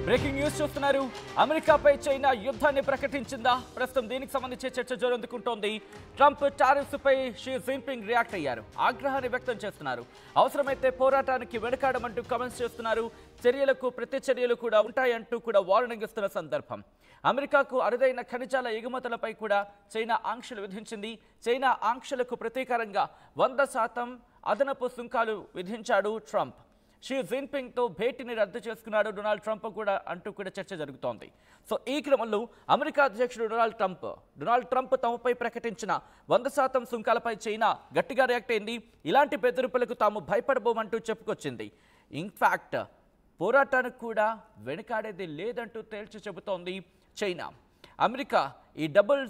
Breaking news చూస్తున్నారు. అమెరికాపై China యుద్ధాన్ని ప్రకటించిందా? ప్రస్తుతం దీనికి సంబంధించి చర్చ జోరందుకుంటోంది. ట్రంప్ టారిఫ్స్ పై షీ జిన్పింగ్ రియాక్ట్ అయ్యారు. ఆగ్రహాన్ని వ్యక్తం చేస్తున్నారు. అవసరమైతే పోరాటానికి వెనకాడమంటూ కామెంట్స్ చేస్తున్నారు. చర్యలకు ప్రతిచర్యలు కూడా ఉంటాయంటూ కూడా వార్నింగ్ ఇస్తున్న సందర్భం. అమెరికాకు అరుదైన ఖనిజాల ఎగుమతులపై కూడా చైనా ఆంక్షలు విధించింది. చైనా ఆంక్షలకు ప్రతీకారంగా 100% అదనపు సుంకాలు విధించాడు ట్రంప్. షీ జిన్పింగ్తో భేటీని రద్దు చేసుకున్నాడు డొనాల్డ్ ట్రంప్ కూడా అంటూ కూడా చర్చ జరుగుతోంది. సో ఈ క్రమంలో అమెరికా అధ్యక్షుడు డొనాల్డ్ ట్రంప్ తమపై ప్రకటించిన 100% సుంకాలపై చైనా గట్టిగా రియాక్ట్ అయింది. ఇలాంటి బెదిరింపులకు తాము భయపడబోమంటూ చెప్పుకొచ్చింది. ఇన్ఫ్యాక్ట్ పోరాటానికి కూడా వెనుకాడేది లేదంటూ తేల్చి చెబుతోంది చైనా. అమెరికా ఈ డబుల్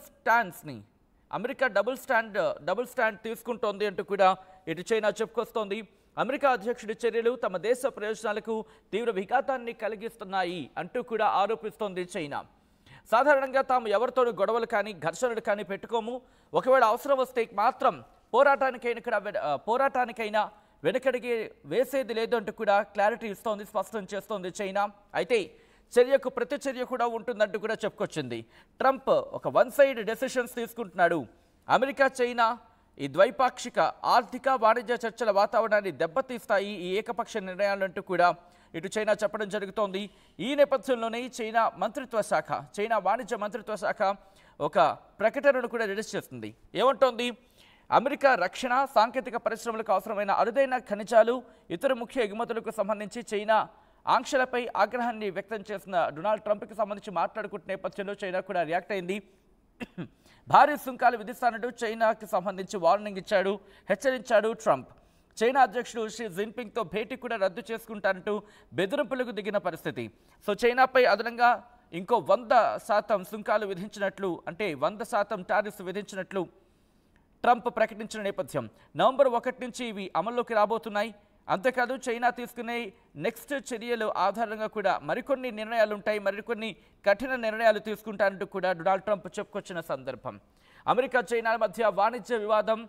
స్టాండ్ తీసుకుంటోంది అంటూ కూడా ఇటు చైనా చెప్పుకొస్తోంది. అమెరికా అధ్యక్షుడి చర్యలు తమ దేశ ప్రయోజనాలకు తీవ్ర విఘాతాన్ని కలిగిస్తున్నాయి అంటూ కూడా ఆరోపిస్తోంది చైనా. సాధారణంగా తాము ఎవరితోనూ గొడవలు కానీ ఘర్షణలు కానీ పెట్టుకోము. ఒకవేళ అవసరం వస్తే మాత్రం పోరాటానికైనా వెనకడిగి వేసేది లేదు అంటూ కూడా క్లారిటీ ఇస్తోంది, స్పష్టం చేస్తోంది చైనా. అయితే చర్యకు ప్రతిచర్య కూడా ఉంటుందంటూ కూడా చెప్పుకొచ్చింది. ట్రంప్ ఒక వన్ సైడ్ డెసిషన్స్ తీసుకుంటున్నాడు. అమెరికా చైనా ఈ ద్వైపాక్షిక ఆర్థిక వాణిజ్య చర్చల వాతావరణాన్ని దెబ్బతీస్తాయి ఈ ఏకపక్ష నిర్ణయాలంటూ కూడా ఇటు చైనా చెప్పడం జరుగుతోంది. ఈ నేపథ్యంలోనే చైనా వాణిజ్య మంత్రిత్వ శాఖ ఒక ప్రకటనను కూడా రిలీజ్ చేస్తుంది. ఏమంటోంది? అమెరికా రక్షణ సాంకేతిక పరిశ్రమలకు అవసరమైన అరుదైన ఖనిజాలు ఇతర ముఖ్య ఎగుమతులకు సంబంధించి చైనా ఆంక్షలపై ఆగ్రహాన్ని వ్యక్తం చేసిన డొనాల్డ్ ట్రంప్కి సంబంధించి మాట్లాడుకుంటున్న నేపథ్యంలో చైనా కూడా రియాక్ట్ అయింది. భారీ సుంకాలు విధిస్తానంటూ చైనాకి సంబంధించి వార్నింగ్ హెచ్చరించాడు ట్రంప్. చైనా అధ్యక్షుడు షీ జిన్పింగ్తో భేటీ కూడా రద్దు చేసుకుంటానంటూ బెదిరింపులకు దిగిన పరిస్థితి. సో చైనాపై అదనంగా ఇంకో 100% సుంకాలు విధించినట్లు, అంటే 100% టారిఫ్స్ విధించినట్లు ట్రంప్ ప్రకటించిన నేపథ్యం. నవంబర్ 1 నుంచి ఇవి అమల్లోకి రాబోతున్నాయి. అంతేకాదు చైనా తీసుకునే నెక్స్ట్ చర్యలు ఆధారంగా కూడా మరికొన్ని నిర్ణయాలు ఉంటాయి, మరికొన్ని కఠిన నిర్ణయాలు తీసుకుంటారంటూ కూడా డొనాల్డ్ ట్రంప్ చెప్పుకొచ్చిన సందర్భం. అమెరికా చైనా మధ్య వాణిజ్య వివాదం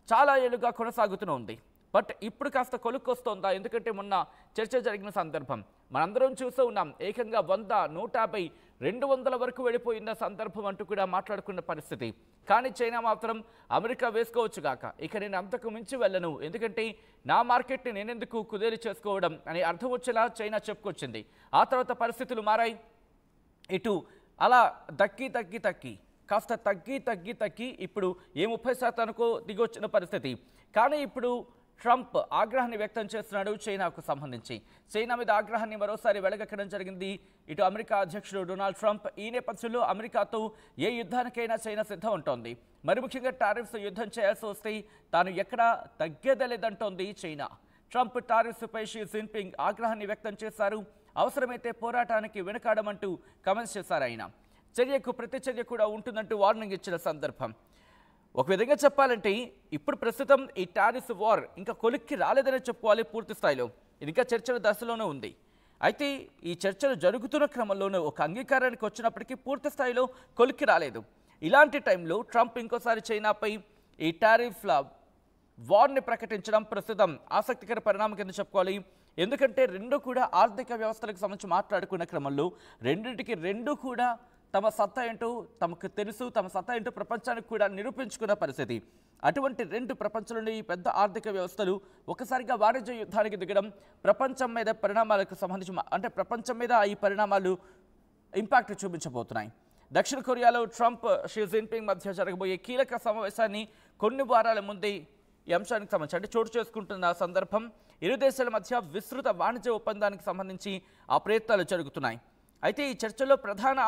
చాలా ఏళ్లుగా కొనసాగుతూనే ఉంది. బట్ ఇప్పుడు కాస్త కొలుక్కొస్తోందా? ఎందుకంటే మొన్న చర్చ జరిగిన సందర్భం మనందరం చూస్తూ ఉన్నాం. ఏకంగా 100, 150, 200 వరకు వెళ్ళిపోయిన సందర్భం అంటూ కూడా మాట్లాడుకున్న పరిస్థితి. కానీ చైనా మాత్రం అమెరికా వేసుకోవచ్చు గాక, ఇక నేను అంతకు మించి వెళ్ళను, ఎందుకంటే నా మార్కెట్ని నేనెందుకు కుదేలు చేసుకోవడం అని అర్థం వచ్చేలా చైనా చెప్పుకొచ్చింది. ఆ తర్వాత పరిస్థితులు మారాయి. ఇటు అలా కాస్త తగ్గి ఇప్పుడు 30%కో దిగొచ్చిన పరిస్థితి. కానీ ఇప్పుడు ట్రంప్ ఆగ్రహాన్ని వ్యక్తం చేస్తున్నాడు చైనాకు సంబంధించి. చైనా మీద ఆగ్రహాన్ని మరోసారి వెలగక్కడం జరిగింది ఇటు అమెరికా అధ్యక్షుడు డొనాల్డ్ ట్రంప్. ఈ నేపథ్యంలో అమెరికాతో ఏ యుద్ధానికైనా చైనా సిద్ధం ఉంటోంది. మరి ముఖ్యంగా టారిఫ్స్ యుద్ధం చేయాల్సి వస్తే తాను ఎక్కడా తగ్గేదలేదంటోంది చైనా. ట్రంప్ టారిఫ్స్పై షీ జిన్పింగ్ ఆగ్రహాన్ని వ్యక్తం చేశారు. అవసరమైతే పోరాటానికి వెనుకాడమంటూ కామెంట్స్ చేశారు ఆయన. చర్యకు ప్రతిచర్య కూడా ఉంటుందంటూ వార్నింగ్ ఇచ్చిన సందర్భం. ఒక విధంగా చెప్పాలంటే ఇప్పుడు ప్రస్తుతం ఈ టారిఫ్ వార్ ఇంకా కొలిక్కి రాలేదని చెప్పుకోవాలి. పూర్తి స్థాయిలో ఇంకా చర్చల దశలోనే ఉంది. అయితే ఈ చర్చలు జరుగుతున్న క్రమంలోనే ఒక అంగీకారానికి వచ్చినప్పటికీ పూర్తి స్థాయిలో కొలిక్కి రాలేదు. ఇలాంటి టైంలో ట్రంప్ ఇంకోసారి చైనాపై ఈ టారిఫ్ల వార్ని ప్రకటించడం ప్రస్తుతం ఆసక్తికర పరిణామం కింద చెప్పుకోవాలి. ఎందుకంటే రెండు కూడా ఆర్థిక వ్యవస్థలకు సంబంధించి మాట్లాడుకున్న క్రమంలో రెండు కూడా తమ సత్తా ఏంటో తమకు తెలుసు, తమ సత్తా ఏంటో ప్రపంచానికి కూడా నిరూపించుకున్న పరిస్థితి. అటువంటి రెండు ప్రపంచంలోని ఈ పెద్ద ఆర్థిక వ్యవస్థలు ఒకసారిగా వాణిజ్య యుద్ధానికి దిగడం ప్రపంచం మీద పరిణామాలకు సంబంధించి, అంటే ప్రపంచం మీద ఈ పరిణామాలు ఇంపాక్ట్ చూపించబోతున్నాయి. దక్షిణ కొరియాలో ట్రంప్ షీ జిన్పింగ్ మధ్య జరగబోయే కీలక సమావేశాన్ని కొన్ని వారాల ముందే ఈ అంశానికి సంబంధించి అంటే చోటు చేసుకుంటున్న సందర్భం. ఇరు దేశాల మధ్య విస్తృత వాణిజ్య ఒప్పందానికి సంబంధించి ఆ ప్రయత్నాలు జరుగుతున్నాయి. అయితే ఈ చర్చలో ప్రధాన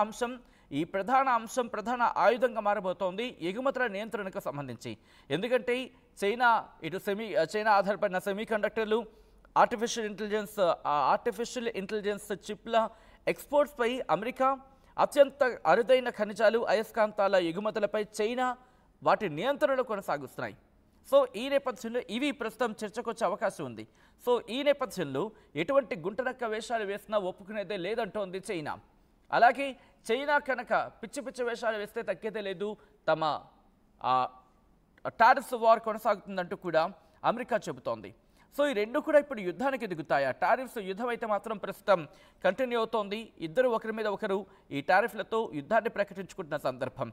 ఆయుధంగా మారబోతోంది ఎగుమతుల నియంత్రణకు సంబంధించి. ఎందుకంటే చైనా ఆధారపడిన సెమీ కండక్టర్లు, ఆర్టిఫిషియల్ ఇంటెలిజెన్స్ చిప్ల ఎక్స్పోర్ట్స్పై అమెరికా, అత్యంత అరుదైన ఖనిజాలు, అయస్కాంతాల ఎగుమతులపై చైనా వాటి నియంత్రణలు కొనసాగుతున్నాయి. సో ఈ నేపథ్యంలో ఇవి ప్రస్తుతం చర్చకొచ్చే అవకాశం ఉంది. సో ఈ నేపథ్యంలో ఎటువంటి గుంటనక్క వేషాలు వేసినా ఒప్పుకునేదే లేదంటోంది చైనా. అలాగే చైనా కనుక పిచ్చి వేషాలు వేస్తే తగ్గేదే లేదు, తమ టారిఫ్స్ వార్ కొనసాగుతుందంటూ కూడా అమెరికా చెబుతోంది. సో ఈ రెండు కూడా ఇప్పుడు యుద్ధానికి దిగుతాయా? టారిఫ్స్ యుద్ధం అయితే మాత్రం ప్రస్తుతం కంటిన్యూ అవుతోంది. ఇద్దరు ఒకరి మీద ఒకరు ఈ టారిఫ్లతో యుద్ధాన్ని ప్రకటించుకుంటున్న సందర్భం.